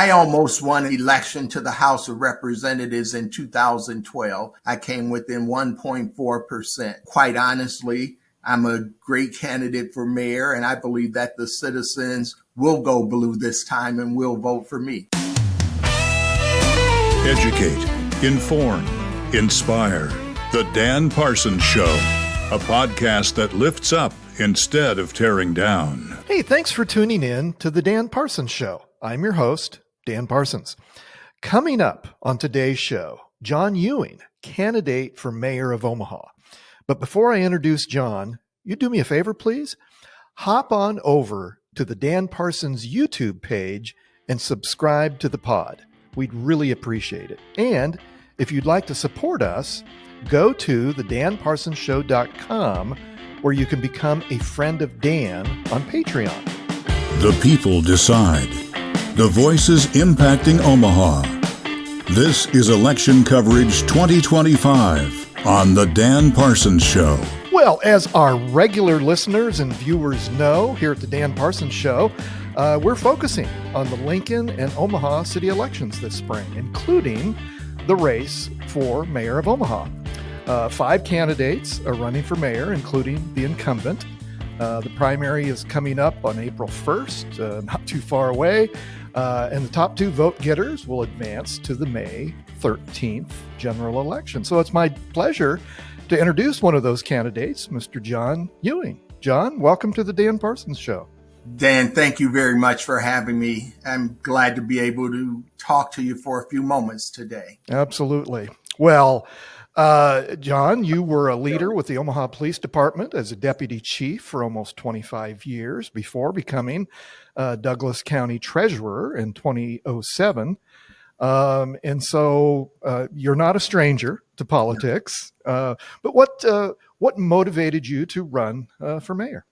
I almost won an election to the House of Representatives in 2012. I came within 1.4%. Quite honestly, I'm a great candidate for mayor, and I believe that the citizens will go blue this time and will vote for me. Educate, inform, inspire. The Dan Parsons Show, a podcast that lifts up instead of tearing down. Hey, thanks for tuning in to the Dan Parsons Show. I'm your host, Dan Parsons. Coming up on today's show, John Ewing, candidate for mayor of Omaha. But before I introduce John, you do me a favor, please? Hop on over to the Dan Parsons YouTube page and subscribe to the pod. We'd really appreciate it. And if you'd like to support us, go to thedanparsonsshow.com where you can become a friend of Dan on Patreon. The people decide. The voices impacting Omaha. This is Election Coverage 2025 on The Dan Parsons Show. Well, as our regular listeners and viewers know, here at the Dan Parsons Show, we're focusing on the Lincoln and Omaha city elections this spring, including the race for mayor of Omaha. 5 candidates are running for mayor, including the incumbent. The primary is coming up on April 1st, not too far away. And the top 2 vote getters will advance to the May 13th general election. So it's my pleasure to introduce one of those candidates, Mr. John Ewing. John, welcome to the Dan Parsons Show. Dan, thank you very much for having me. I'm glad to be able to talk to you for a few moments today. Absolutely. Well, John, you were a leader with the Omaha Police Department as a deputy chief for almost 25 years before becoming Douglas County Treasurer in 2007. And so you're not a stranger to politics. But what motivated you to run for mayor?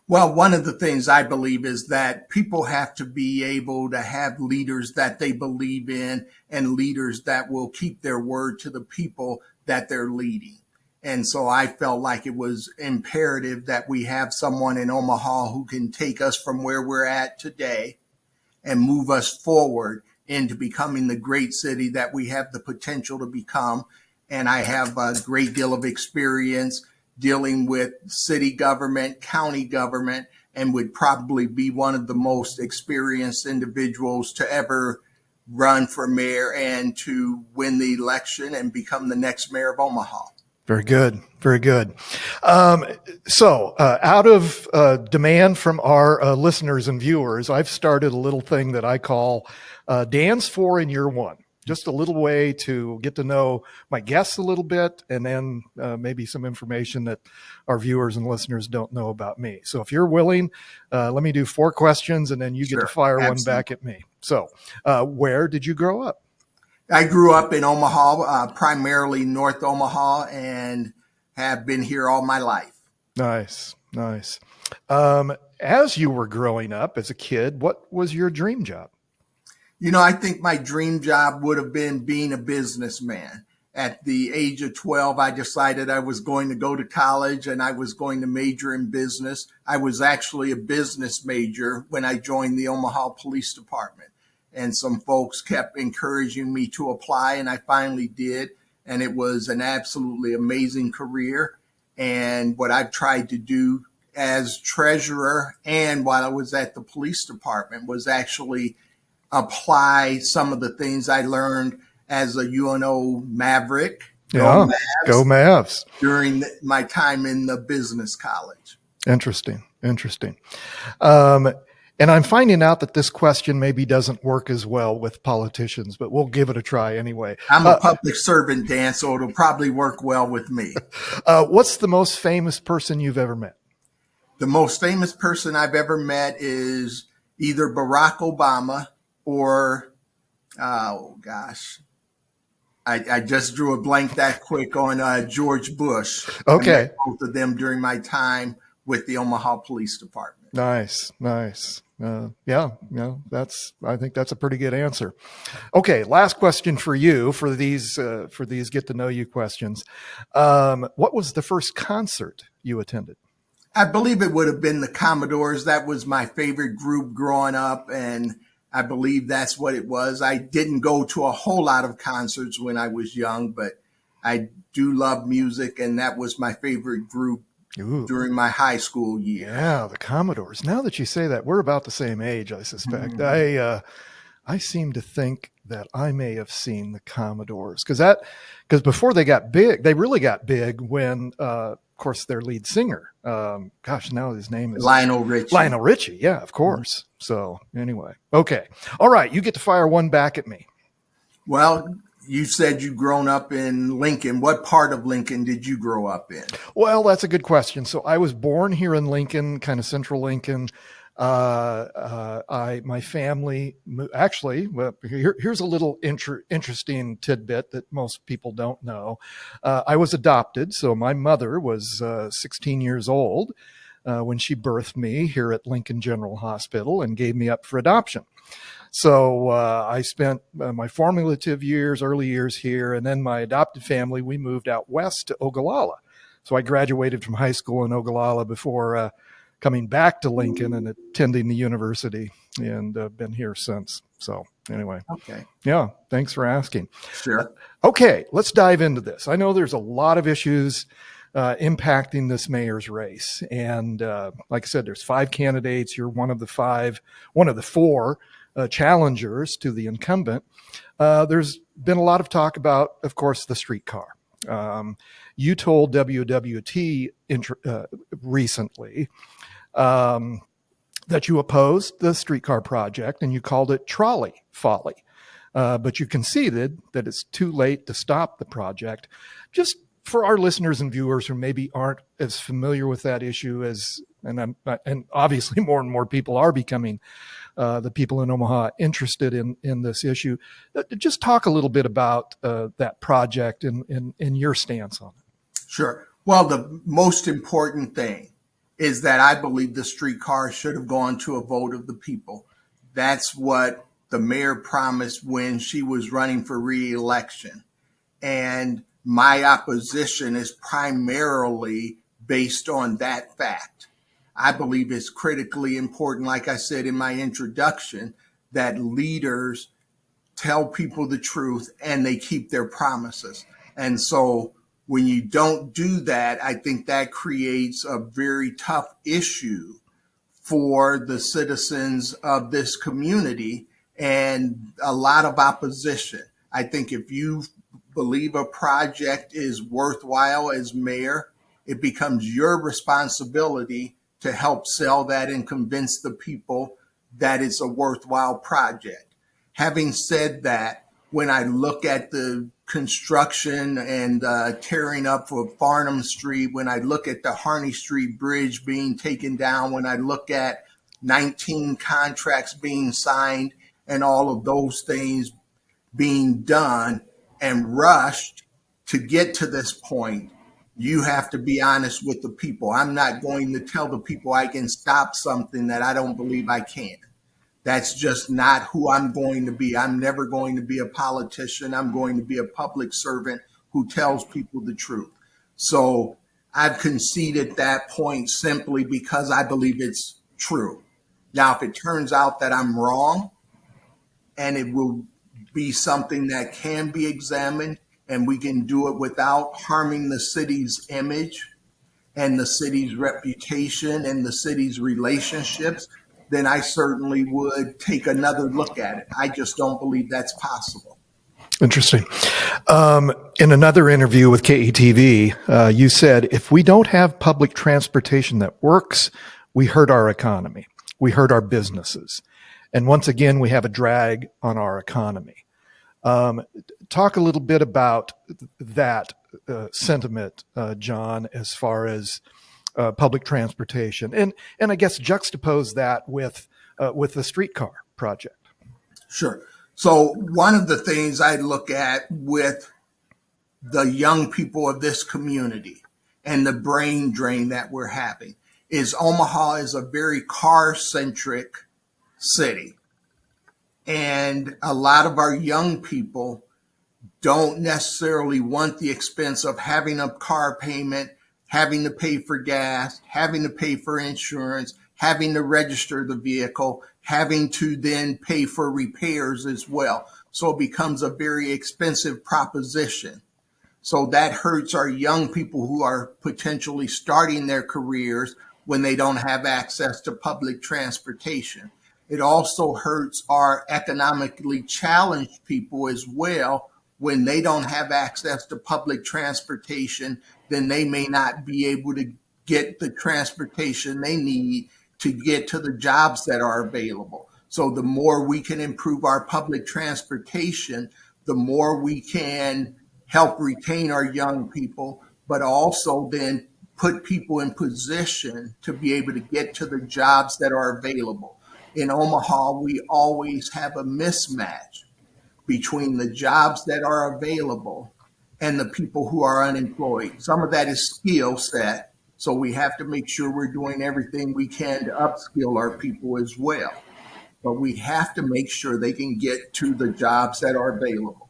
Well, one of the things I believe is that people have to be able to have leaders that they believe in and leaders that will keep their word to the people that they're leading. And so I felt like it was imperative that we have someone in Omaha who can take us from where we're at today and move us forward into becoming the great city that we have the potential to become. And I have a great deal of experience dealing with city government, county government, and would probably be one of the most experienced individuals to ever run for mayor and to win the election and become the next mayor of Omaha. Very good. Very good. So out of demand from our listeners and viewers, I've started a little thing that I call Dan's 4 and You're 1. Just a little way to get to know my guests a little bit, and then maybe some information that our viewers and listeners don't know about me. So if you're willing, let me do 4 questions, and then you get to fire one back at me. So where did you grow up? I grew up in Omaha, primarily North Omaha, and have been here all my life. Nice, nice. As you were growing up as a kid, what was your dream job? You know, I think my dream job would have been being a businessman. At the age of 12, I decided I was going to go to college and I was going to major in business. I was actually a business major when I joined the Omaha Police Department. And some folks kept encouraging me to apply, and I finally did. And it was an absolutely amazing career. And what I've tried to do as treasurer and while I was at the police department was actually apply some of the things I learned as a UNO Maverick. Go Mavs. During my time in the business college. Interesting. And I'm finding out that this question maybe doesn't work as well with politicians, but we'll give it a try anyway. I'm a public servant, Dan, so it'll probably work well with me. What's the most famous person you've ever met? The most famous person I've ever met is either Barack Obama or, I just drew a blank that quick on George Bush. Okay. I met both of them during my time with the Omaha Police Department. Nice. I think that's a pretty good answer. Okay, last question for you for these get to know you questions. What was the first concert you attended? I believe it would have been the Commodores. That was my favorite group growing up, and I believe that's what it was. I didn't go to a whole lot of concerts when I was young, but I do love music, and that was my favorite group Ooh. during my high school years. Yeah, the Commodores. Now that you say that, we're about the same age, I suspect. I seem to think that I may have seen the Commodores because before they got big, they really got big when, of course, their lead singer. Now his name is Lionel Richie. Lionel Richie, yeah, of course. So anyway, okay, all right, you get to fire one back at me. Well, you said you'd grown up in Lincoln. What part of Lincoln did you grow up in? Well, that's a good question. So I was born here in Lincoln, kind of central Lincoln. My family actually, well, here's a little interesting tidbit that most people don't know. I was adopted. So my mother was 16 years old when she birthed me here at Lincoln General Hospital and gave me up for adoption. So I spent my formative years, early years here, and then my adopted family, we moved out west to Ogallala. So I graduated from high school in Ogallala before coming back to Lincoln and attending the university, and been here since. So anyway. Okay. Yeah, thanks for asking. Sure. Okay, let's dive into this. I know there's a lot of issues impacting this mayor's race. And like I said, there's 5 candidates. You're one of the 4 challengers to the incumbent. There's been a lot of talk about, of course, the streetcar. You told WWT recently that you opposed the streetcar project and you called it trolley folly. But you conceded that it's too late to stop the project. Just for our listeners and viewers who maybe aren't as familiar with that issue and obviously more and more people are becoming the people in Omaha interested in this issue. Just talk a little bit about that project and your stance on it. Sure. Well, the most important thing is that I believe the streetcar should have gone to a vote of the people. That's what the mayor promised when she was running for re-election. And my opposition is primarily based on that fact. I believe it's critically important, like I said in my introduction, that leaders tell people the truth and they keep their promises. And so when you don't do that, I think that creates a very tough issue for the citizens of this community and a lot of opposition. I think if you believe a project is worthwhile as mayor, it becomes your responsibility to help sell that and convince the people that it's a worthwhile project. Having said that, when I look at the construction and tearing up of Farnham Street, when I look at the Harney Street Bridge being taken down, when I look at 19 contracts being signed and all of those things being done and rushed to get to this point, you have to be honest with the people. I'm not going to tell the people I can stop something that I don't believe I can. That's just not who I'm going to be. I'm never going to be a politician. I'm going to be a public servant who tells people the truth. So I've conceded that point simply because I believe it's true. Now, if it turns out that I'm wrong and it will be something that can be examined and we can do it without harming the city's image and the city's reputation and the city's relationships, then I certainly would take another look at it. I just don't believe that's possible. Interesting. In another interview with KETV, you said, if we don't have public transportation that works, we hurt our economy. We hurt our businesses. And once again, we have a drag on our economy. Talk a little bit about that sentiment, John, as far as public transportation, and I guess juxtapose that with the streetcar project. Sure. So one of the things I look at with the young people of this community and the brain drain that we're having is Omaha is a very car-centric city. And a lot of our young people don't necessarily want the expense of having a car payment, having to pay for gas, having to pay for insurance, having to register the vehicle, having to then pay for repairs as well. So it becomes a very expensive proposition. So that hurts our young people who are potentially starting their careers when they don't have access to public transportation. It also hurts our economically challenged people as well. When they don't have access to public transportation, then they may not be able to get the transportation they need to get to the jobs that are available. So the more we can improve our public transportation, the more we can help retain our young people, but also then put people in position to be able to get to the jobs that are available. In Omaha, we always have a mismatch between the jobs that are available and the people who are unemployed. Some of that is skill set, so we have to make sure we're doing everything we can to upskill our people as well. But we have to make sure they can get to the jobs that are available.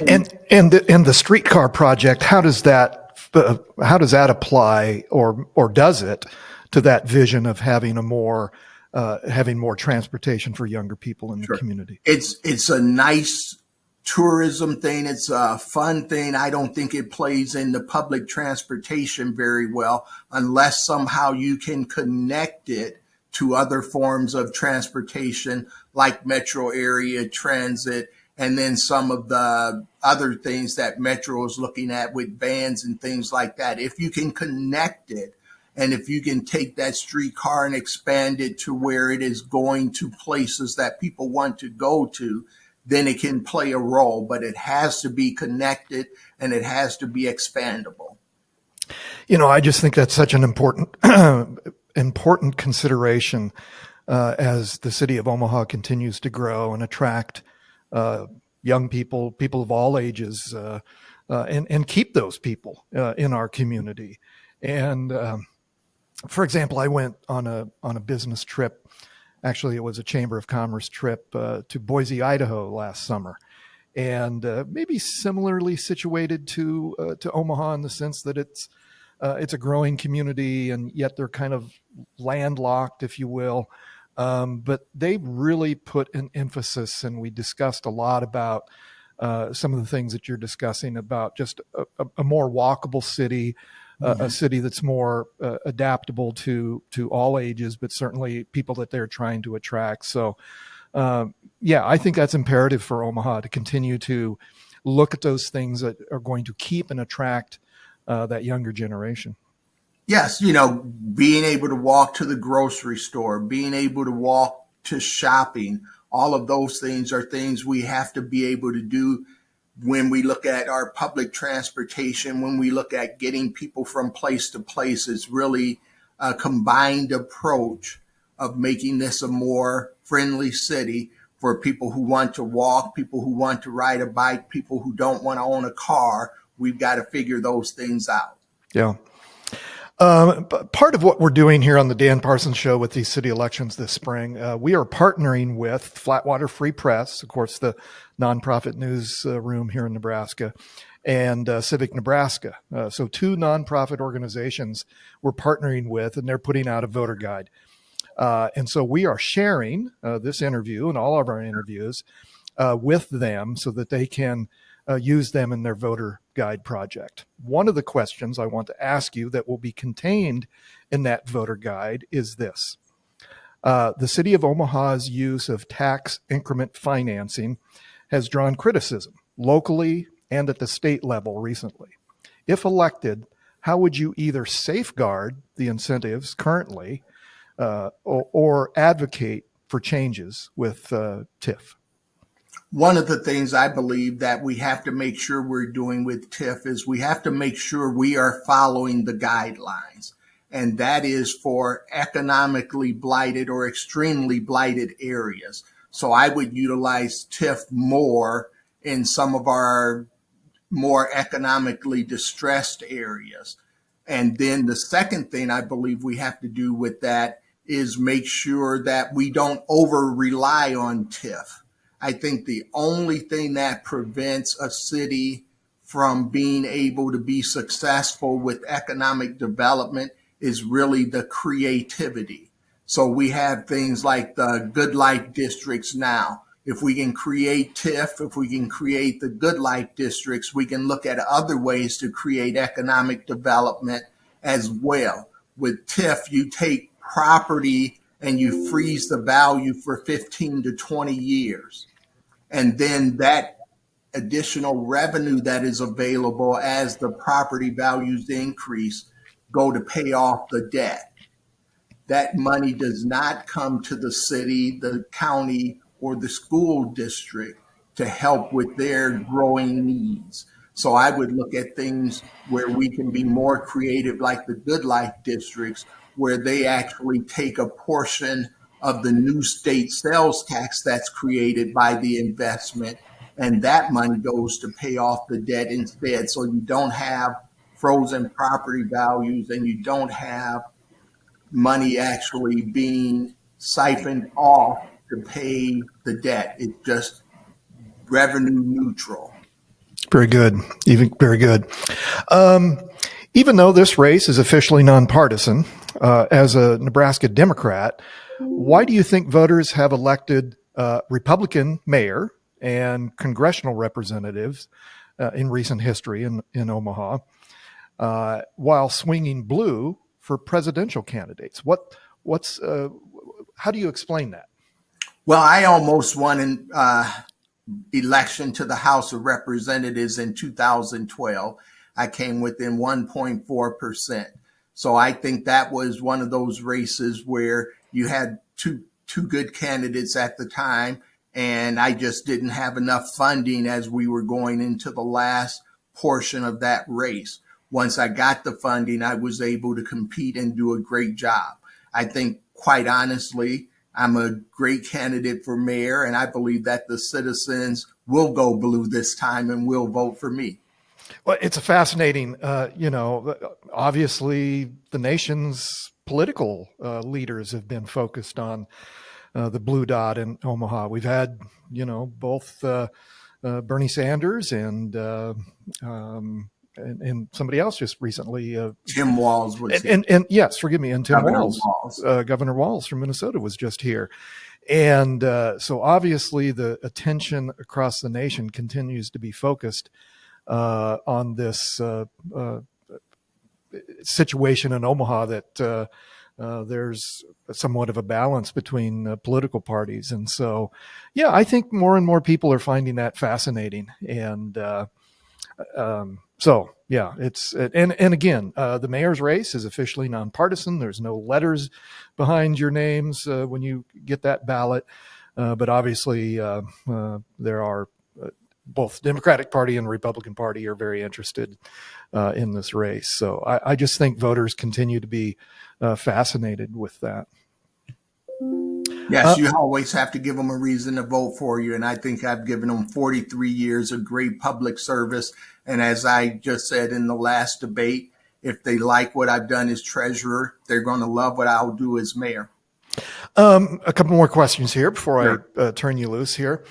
And the streetcar project, how does that apply, or does it, to that vision of having having more transportation for younger people in the community? It's a nice tourism thing. It's a fun thing. I don't think it plays into public transportation very well unless somehow you can connect it to other forms of transportation like metro area transit, and then some of the other things that Metro is looking at with vans and things like that. If you can connect it, and if you can take that streetcar and expand it to where it is going to places that people want to go to, then it can play a role. But it has to be connected and it has to be expandable. I just think that's such an important important consideration as the city of Omaha continues to grow and attract young people of all ages, and keep those people in our community. And for example, I went on a business trip. Actually, it was a Chamber of Commerce trip to Boise, Idaho last summer, and maybe similarly situated to Omaha in the sense that it's a growing community, and yet they're kind of landlocked, if you will. But they really put an emphasis, and we discussed a lot about some of the things that you're discussing about just a more walkable city, a city that's more adaptable to all ages, but certainly people that they're trying to attract. So, I think that's imperative for Omaha to continue to look at those things that are going to keep and attract that younger generation. Yes, being able to walk to the grocery store, being able to walk to shopping, all of those things are things we have to be able to do when we look at our public transportation, when we look at getting people from place to place. It's really a combined approach of making this a more friendly city for people who want to walk, people who want to ride a bike, people who don't want to own a car. We've got to figure those things out. Yeah. Part of what we're doing here on the Dan Parsons Show with these city elections this spring, we are partnering with Flatwater Free Press, of course, the nonprofit news room here in Nebraska, and Civic Nebraska. So two nonprofit organizations we're partnering with, and they're putting out a voter guide. And so we are sharing this interview and all of our interviews with them so that they can use them in their voter guide project. One of the questions I want to ask you that will be contained in that voter guide is this. The city of Omaha's use of tax increment financing has drawn criticism locally and at the state level recently. If elected, how would you either safeguard the incentives currently or advocate for changes with TIF? One of the things I believe that we have to make sure we're doing with TIF is we have to make sure we are following the guidelines. And that is for economically blighted or extremely blighted areas. So I would utilize TIF more in some of our more economically distressed areas. And then the second thing I believe we have to do with that is make sure that we don't over rely on TIF. I think the only thing that prevents a city from being able to be successful with economic development is really the creativity. So we have things like the Good Life districts now. If we can create TIF, if we can create the Good Life districts, we can look at other ways to create economic development as well. With TIF, you take property and you freeze the value for 15 to 20 years. And then that additional revenue that is available as the property values increase go to pay off the debt. That money does not come to the city, the county, or the school district to help with their growing needs. So I would look at things where we can be more creative, like the Good Life districts, where they actually take a portion of the new state sales tax that's created by the investment, and that money goes to pay off the debt instead. So you don't have frozen property values and you don't have money actually being siphoned off to pay the debt. It's just revenue neutral. Very good. Very good. Even though this race is officially nonpartisan, as a Nebraska Democrat, why do you think voters have elected Republican mayor and congressional representatives in recent history in Omaha, while swinging blue for presidential candidates? How do you explain that? Well, I almost won an election to the House of Representatives in 2012. I came within 1.4%. So I think that was one of those races where you had two good candidates at the time, and I just didn't have enough funding as we were going into the last portion of that race. Once I got the funding, I was able to compete and do a great job. I think, quite honestly, I'm a great candidate for mayor, and I believe that the citizens will go blue this time and will vote for me. Well, it's a fascinating, obviously the nation's political leaders have been focused on the blue dot in Omaha. We've had, both Bernie Sanders and somebody else just recently. Tim Walz was here. And yes, forgive me, and Tim Walz. Governor Walz from Minnesota was just here. And so obviously the attention across the nation continues to be focused on this situation in Omaha, that there's somewhat of a balance between political parties. And so, I think more and more people are finding that fascinating. And it's and again, the mayor's race is officially nonpartisan. There's no letters behind your names when you get that ballot, but obviously there are both Democratic Party and Republican Party are very interested in this race. So I just think voters continue to be fascinated with that. Yes, you always have to give them a reason to vote for you. And I think I've given them 43 years of great public service. And as I just said in the last debate, if they like what I've done as treasurer, they're going to love what I'll do as mayor. A couple more questions here before I turn you loose here.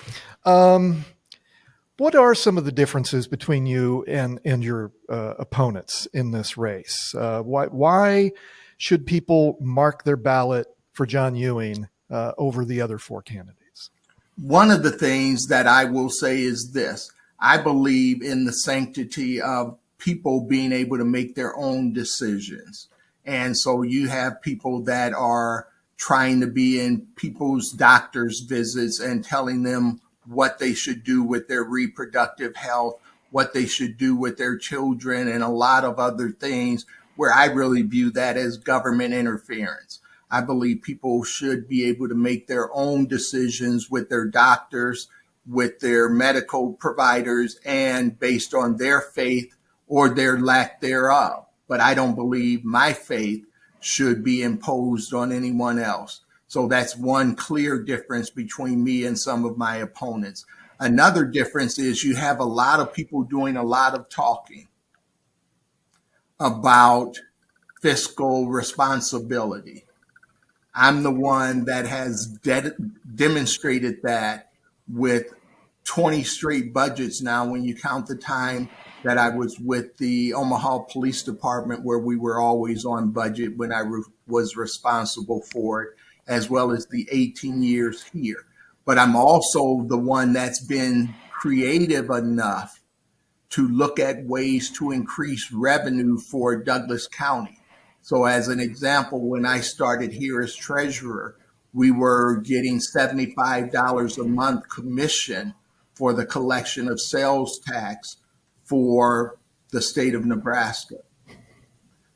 What are some of the differences between you and your opponents in this race? Why should people mark their ballot for John Ewing over the other four candidates? One of the things that I will say is this. I believe in the sanctity of people being able to make their own decisions. And so you have people that are trying to be in people's doctor's visits and telling them what they should do with their reproductive health, what they should do with their children, and a lot of other things where I really view that as government interference. I believe people should be able to make their own decisions with their doctors, with their medical providers, and based on their faith or their lack thereof. But I don't believe my faith should be imposed on anyone else. So that's one clear difference between me and some of my opponents. Another difference is you have a lot of people doing a lot of talking about fiscal responsibility. I'm the one that has demonstrated that with 20 straight budgets now, when you count the time that I was with the Omaha Police Department, where we were always on budget when I was responsible for it. as well as the 18 years here. But I'm also the one that's been creative enough to look at ways to increase revenue for Douglas County. So as an example, when I started here as treasurer, we were getting $75 a month commission for the collection of sales tax for the state of Nebraska.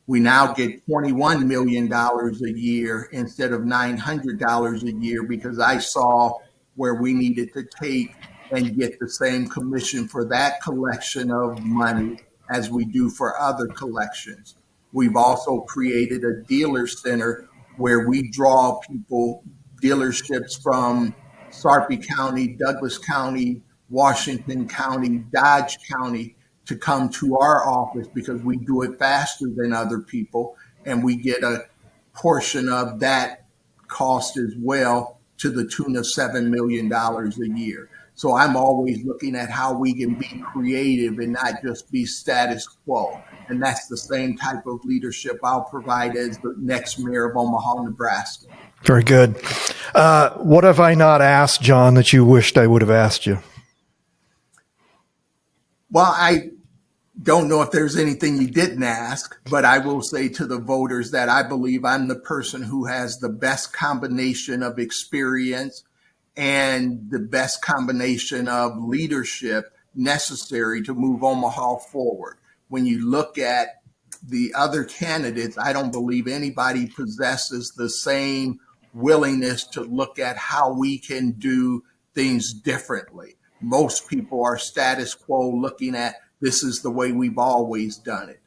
We now get $21 million a year instead of $900 a year because I saw where we needed to take and get the same commission for that collection of money as we do for other collections. We've also created a dealer center where we draw people, dealerships from Sarpy County, Douglas County, Washington County, Dodge County, to come to our office because we do it faster than other people, and we get a portion of that cost as well to the tune of $7 million a year. So I'm always looking at how we can be creative and not just be status quo. And that's the same type of leadership I'll provide as the next mayor of Omaha, Nebraska. Very good. What have I not asked, John, that you wished I would have asked you? Well, I don't know if there's anything you didn't ask, but I will say to the voters that I believe I'm the person who has the best combination of experience and the best combination of leadership necessary to move Omaha forward. When you look at the other candidates, I don't believe anybody possesses the same willingness to look at how we can do things differently. Most people are status quo, looking at this is the way we've always done it.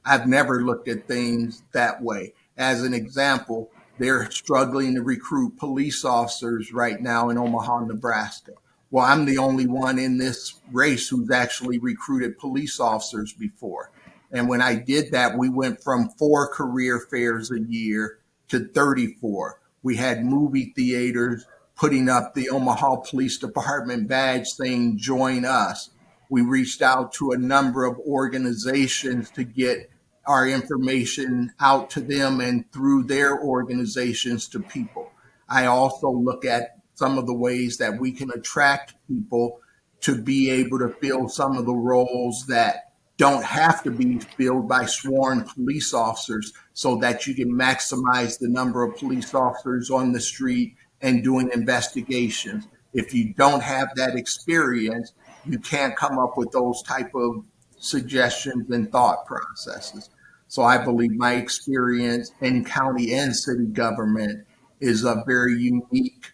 I've never looked at things that way. As an example, they're struggling to recruit police officers right now in Omaha, Nebraska. Well, I'm the only one in this race who's actually recruited police officers before. And when I did that, we went from 4 career fairs a year to 34. We had movie theaters putting up the Omaha Police Department badge saying, join us. We reached out to a number of organizations to get our information out to them and through their organizations to people. I also look at some of the ways that we can attract people to be able to fill some of the roles that don't have to be filled by sworn police officers, so that you can maximize the number of police officers on the street and doing investigations. If you don't have that experience, you can't come up with those type of suggestions and thought processes. So I believe my experience in county and city government is a very unique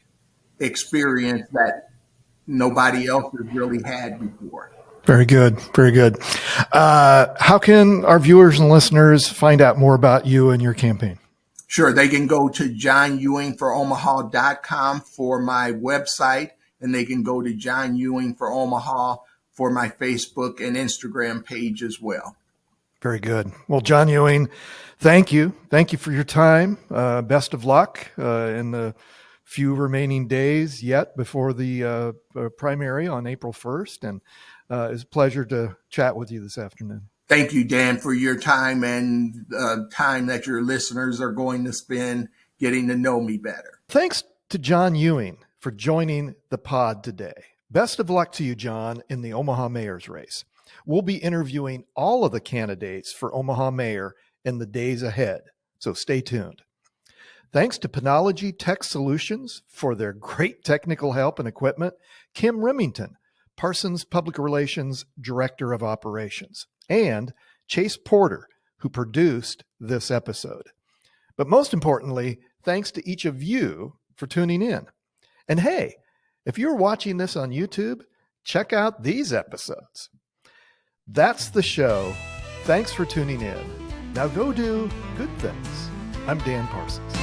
experience that nobody else has really had before. Very good. Very good. How can our viewers and listeners find out more about you and your campaign? Sure. They can go to johnewingforomaha.com for my website, and they can go to John Ewing for Omaha for my Facebook and Instagram page as well. Very good. Well, John Ewing, thank you. Thank you for your time. Best of luck in the few remaining days yet before the primary on April 1st. And it's a pleasure to chat with you this afternoon. Thank you, Dan, for your time and time that your listeners are going to spend getting to know me better. Thanks to John Ewing for joining the pod today. Best of luck to you, John, in the Omaha mayor's race. We'll be interviewing all of the candidates for Omaha mayor in the days ahead, so stay tuned. Thanks to Penology Tech Solutions for their great technical help and equipment, Kim Remington, Parsons Public Relations Director of Operations, and Chase Porter, who produced this episode. But most importantly, thanks to each of you for tuning in. And hey, if you're watching this on YouTube, check out these episodes. That's the show. Thanks for tuning in. Now go do good things. I'm Dan Parsons.